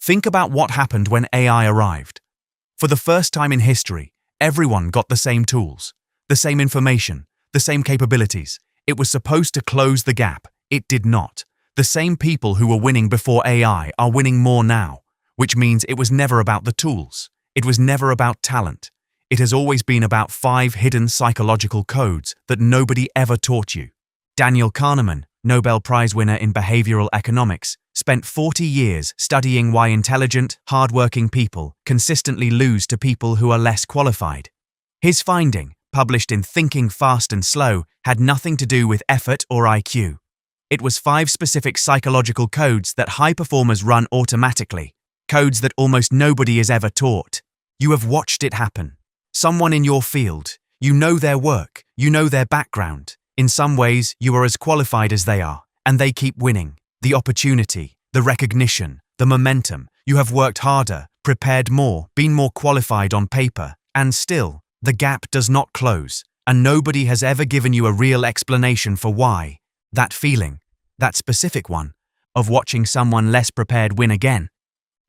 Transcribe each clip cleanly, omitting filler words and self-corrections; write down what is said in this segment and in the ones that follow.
Think about what happened when AI arrived. For the first time in history, everyone got the same tools, the same information, the same capabilities. It was supposed to close the gap. It did not. The same people who were winning before AI are winning more now, which means it was never about the tools. It was never about talent. It has always been about 5 hidden psychological codes that nobody ever taught you. Daniel Kahneman, Nobel Prize winner in behavioral economics, spent 40 years studying why intelligent, hardworking people consistently lose to people who are less qualified. His finding, published in Thinking Fast and Slow, had nothing to do with effort or IQ. It was 5 specific psychological codes that high performers run automatically, codes that almost nobody is ever taught. You have watched it happen. Someone in your field, you know their work, you know their background. In some ways, you are as qualified as they are, and they keep winning. The opportunity, the recognition, the momentum. You have worked harder, prepared more, been more qualified on paper, and still, the gap does not close, and nobody has ever given you a real explanation for why. That feeling, that specific one, of watching someone less prepared win again,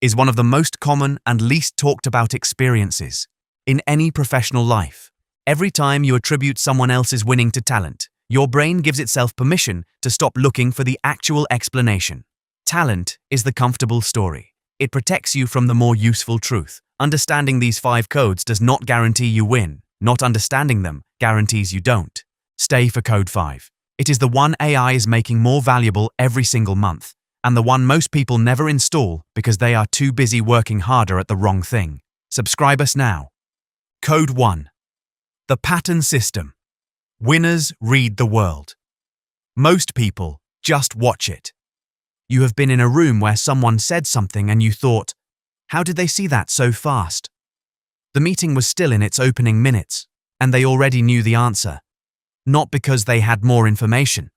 is one of the most common and least talked about experiences in any professional life. Every time you attribute someone else's winning to talent, your brain gives itself permission to stop looking for the actual explanation. Talent is the comfortable story. It protects you from the more useful truth. Understanding these 5 codes does not guarantee you win. Not understanding them guarantees you don't. Stay for code 5. It is the one AI is making more valuable every single month, and the one most people never install because they are too busy working harder at the wrong thing. Subscribe us now. Code 1. The pattern system. Winners read the world. Most people just watch it. You have been in a room where someone said something and you thought, how did they see that so fast? The meeting was still in its opening minutes, and they already knew the answer. Not because they had more information,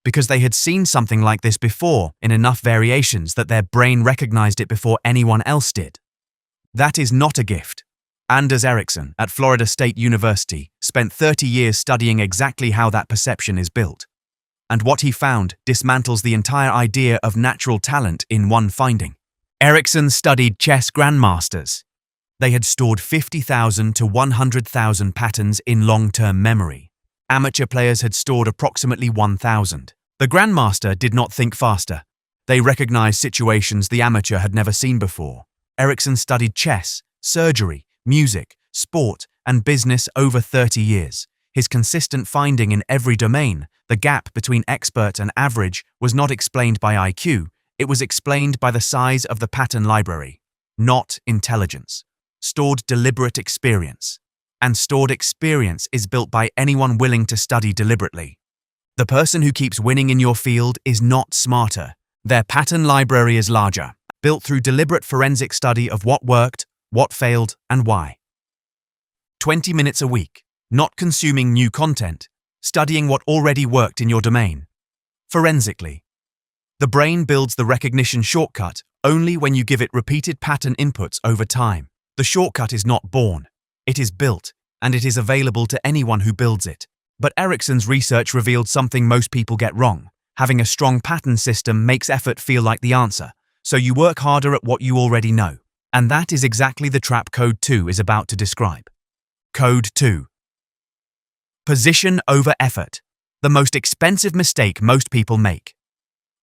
because they had seen something like this before in enough variations that their brain recognized it before anyone else did. That is not a gift. Anders Ericsson at Florida State University spent 30 years studying exactly how that perception is built. And what he found dismantles the entire idea of natural talent in one finding. Ericsson studied chess grandmasters. They had stored 50,000 to 100,000 patterns in long-term memory. Amateur players had stored approximately 1,000. The grandmaster did not think faster. They recognized situations the amateur had never seen before. Ericsson studied chess, surgery, music, sport, and business over 30 years. His consistent finding in every domain, the gap between expert and average, was not explained by IQ, it was explained by the size of the pattern library. Not intelligence. Stored deliberate experience. And stored experience is built by anyone willing to study deliberately. The person who keeps winning in your field is not smarter. Their pattern library is larger, built through deliberate forensic study of what worked, what failed, and why. 20 minutes a week, not consuming new content, studying what already worked in your domain. Forensically. The brain builds the recognition shortcut only when you give it repeated pattern inputs over time. The shortcut is not born, it is built, and it is available to anyone who builds it. But Ericsson's research revealed something most people get wrong. Having a strong pattern system makes effort feel like the answer, so you work harder at what you already know. And that is exactly the trap Code 2 is about to describe. Code 2. Position over effort. The most expensive mistake most people make.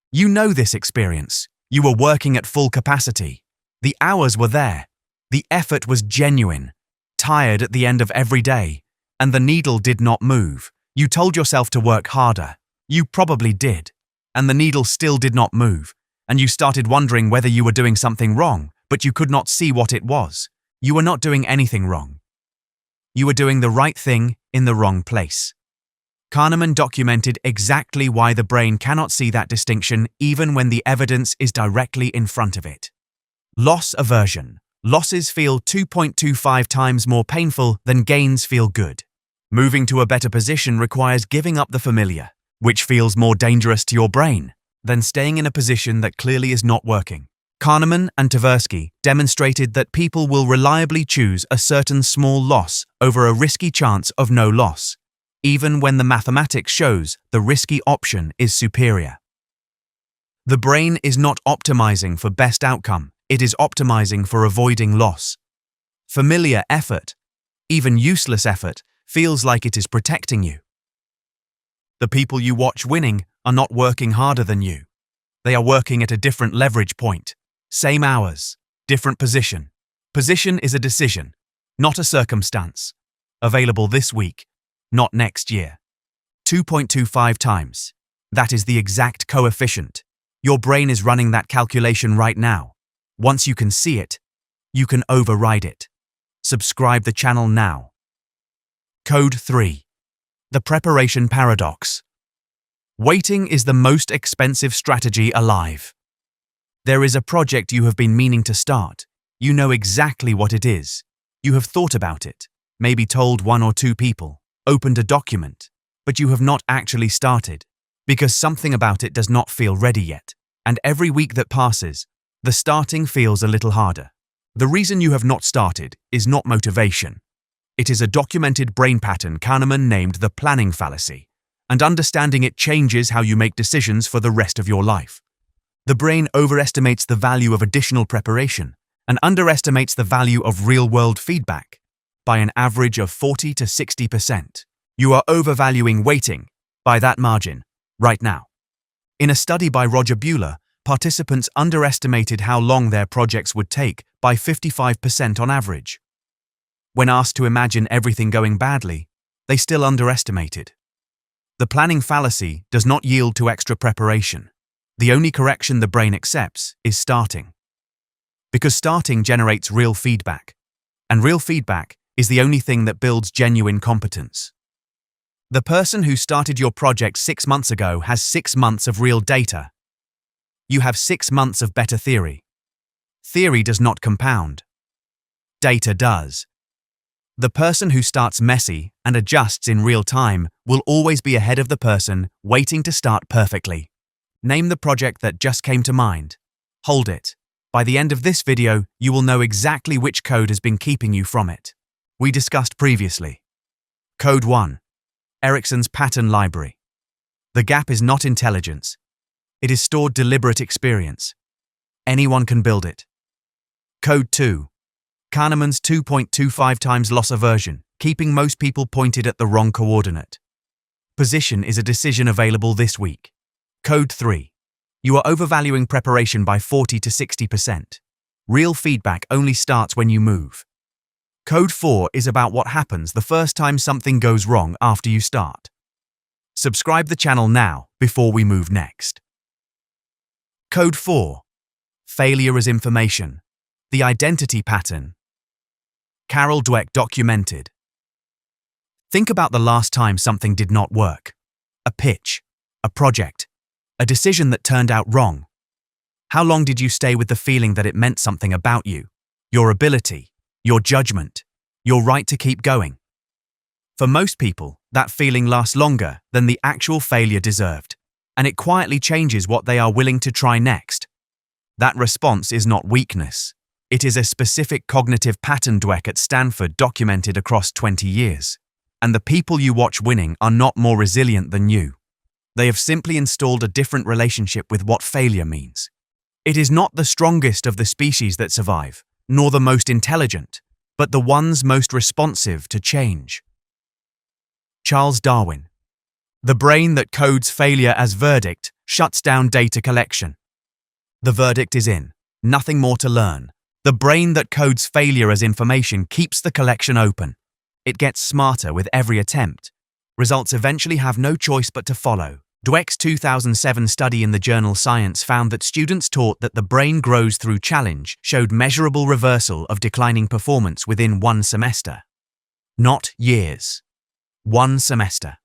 You know this experience. You were working at full capacity. The hours were there. The effort was genuine. Tired at the end of every day. And the needle did not move. You told yourself to work harder. You probably did. And the needle still did not move. And you started wondering whether you were doing something wrong, but you could not see what it was. You were not doing anything wrong. You were doing the right thing in the wrong place. Kahneman documented exactly why the brain cannot see that distinction even when the evidence is directly in front of it. Loss aversion. Losses feel 2.25 times more painful than gains feel good. Moving to a better position requires giving up the familiar, which feels more dangerous to your brain than staying in a position that clearly is not working. Kahneman and Tversky demonstrated that people will reliably choose a certain small loss over a risky chance of no loss, even when the mathematics shows the risky option is superior. The brain is not optimizing for best outcome, It is optimizing for avoiding loss. Familiar effort, even useless effort, feels like it is protecting you. The people you watch winning are not working harder than you. They are working at a different leverage point. Same hours, different position. Position is a decision, not a circumstance. Available this week, not next year. 2.25 times. That is the exact coefficient. Your brain is running that calculation right now. Once you can see it, you can override it. Subscribe the channel now. Code 3. The preparation paradox. Waiting is the most expensive strategy alive. There is a project you have been meaning to start. You know exactly what it is. You have thought about it, maybe told 1 or 2 people, opened a document, but you have not actually started, because something about it does not feel ready yet. And every week that passes, the starting feels a little harder. The reason you have not started is not motivation. It is a documented brain pattern Kahneman named the planning fallacy, and understanding it changes how you make decisions for the rest of your life. The brain overestimates the value of additional preparation and underestimates the value of real-world feedback by an average of 40 to 60%. You are overvaluing waiting by that margin right now. In a study by Roger Buehler, participants underestimated how long their projects would take by 55% on average. When asked to imagine everything going badly, they still underestimated. The planning fallacy does not yield to extra preparation. The only correction the brain accepts is starting. Because starting generates real feedback, and real feedback is the only thing that builds genuine competence. The person who started your project 6 months ago has 6 months of real data. You have 6 months of better theory. Theory does not compound. Data does. The person who starts messy and adjusts in real time will always be ahead of the person waiting to start perfectly. Name the project that just came to mind. Hold it. By the end of this video, you will know exactly which code has been keeping you from it. We discussed previously. Code 1. Ericsson's pattern library. The gap is not intelligence. It is stored deliberate experience. Anyone can build it. Code 2. Kahneman's 2.25 times loss aversion, keeping most people pointed at the wrong coordinate. Position is a decision available this week. Code 3. You are overvaluing preparation by 40 to 60%. Real feedback only starts when you move. Code 4 is about what happens the first time something goes wrong after you start. Subscribe the channel now before we move next. Code 4. Failure as information. The identity pattern. Carol Dweck documented. Think about the last time something did not work. A pitch, a project, a decision that turned out wrong. How long did you stay with the feeling that it meant something about you, your ability, your judgment, your right to keep going? For most people, that feeling lasts longer than the actual failure deserved, and it quietly changes what they are willing to try next. That response is not weakness. It is a specific cognitive pattern Dweck at Stanford documented across 20 years. And the people you watch winning are not more resilient than you. They have simply installed a different relationship with what failure means. It is not the strongest of the species that survive, nor the most intelligent, but the ones most responsive to change. Charles Darwin. The brain that codes failure as verdict shuts down data collection. The verdict is in. Nothing more to learn. The brain that codes failure as information keeps the collection open. It gets smarter with every attempt. Results eventually have no choice but to follow. Dweck's 2007 study in the journal Science found that students taught that the brain grows through challenge showed measurable reversal of declining performance within 1 semester. Not years. 1 semester.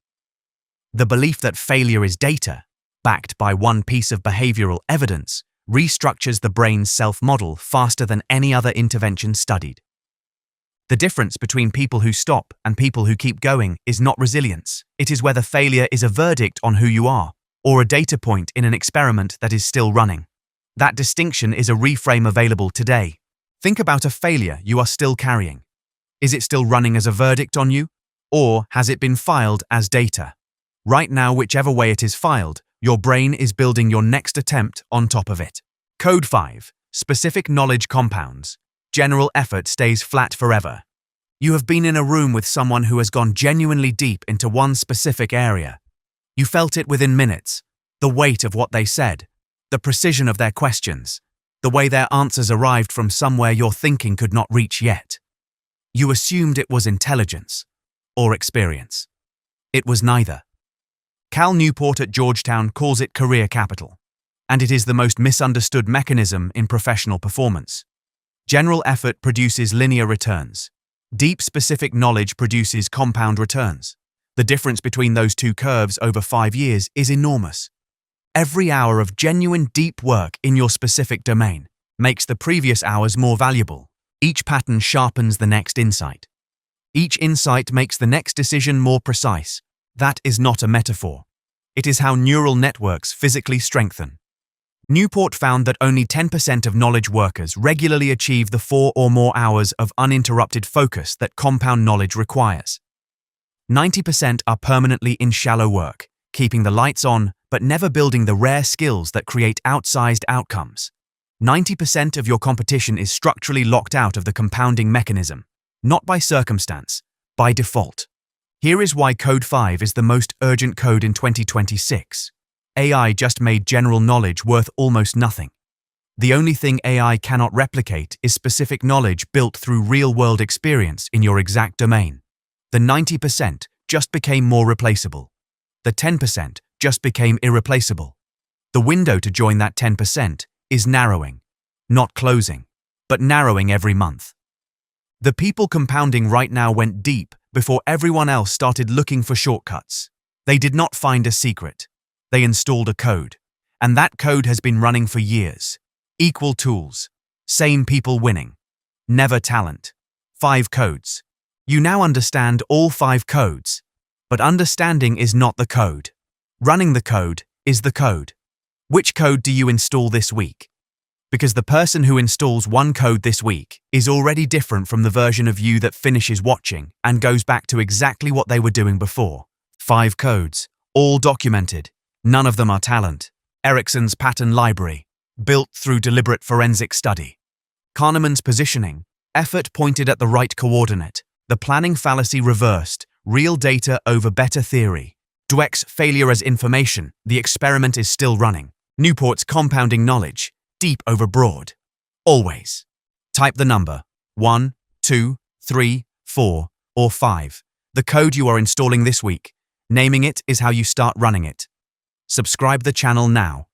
The belief that failure is data, backed by one piece of behavioral evidence, restructures the brain's self-model faster than any other intervention studied. The difference between people who stop and people who keep going is not resilience. It is whether failure is a verdict on who you are, or a data point in an experiment that is still running. That distinction is a reframe available today. Think about a failure you are still carrying. Is it still running as a verdict on you, or has it been filed as data? Right now, whichever way it is filed, your brain is building your next attempt on top of it. Code 5. Specific knowledge compounds. General effort stays flat forever. You have been in a room with someone who has gone genuinely deep into one specific area. You felt it within minutes. The weight of what they said, the precision of their questions, the way their answers arrived from somewhere your thinking could not reach yet. You assumed it was intelligence or experience. It was neither. Cal Newport at Georgetown calls it career capital, and it is the most misunderstood mechanism in professional performance. General effort produces linear returns. Deep specific knowledge produces compound returns. The difference between those two curves over 5 years is enormous. Every hour of genuine deep work in your specific domain makes the previous hours more valuable. Each pattern sharpens the next insight. Each insight makes the next decision more precise. That is not a metaphor. It is how neural networks physically strengthen. Newport found that only 10% of knowledge workers regularly achieve the 4 or more hours of uninterrupted focus that compound knowledge requires. 90% are permanently in shallow work, keeping the lights on but never building the rare skills that create outsized outcomes. 90% of your competition is structurally locked out of the compounding mechanism, not by circumstance, by default. Here is why Code 5 is the most urgent code in 2026. AI just made general knowledge worth almost nothing. The only thing AI cannot replicate is specific knowledge built through real-world experience in your exact domain. The 90% just became more replaceable. The 10% just became irreplaceable. The window to join that 10% is narrowing, not closing, but narrowing every month. The people compounding right now went deep before everyone else started looking for shortcuts. They did not find a secret. They installed a code, and that code has been running for years. Equal tools, same people winning, never talent. 5 codes. You now understand all 5 codes, but understanding is not the code. Running the code is the code. Which code do you install this week? Because the person who installs one code this week is already different from the version of you that finishes watching and goes back to exactly what they were doing before. 5 codes, all documented. None of them are talent. Ericsson's pattern library, built through deliberate forensic study. Kahneman's positioning, effort pointed at the right coordinate. The planning fallacy reversed, real data over better theory. Dweck's failure as information, the experiment is still running. Newport's compounding knowledge, deep over broad. Always. Type the number 1, 2, 3, 4, or 5. The code you are installing this week. Naming it is how you start running it. Subscribe the channel now.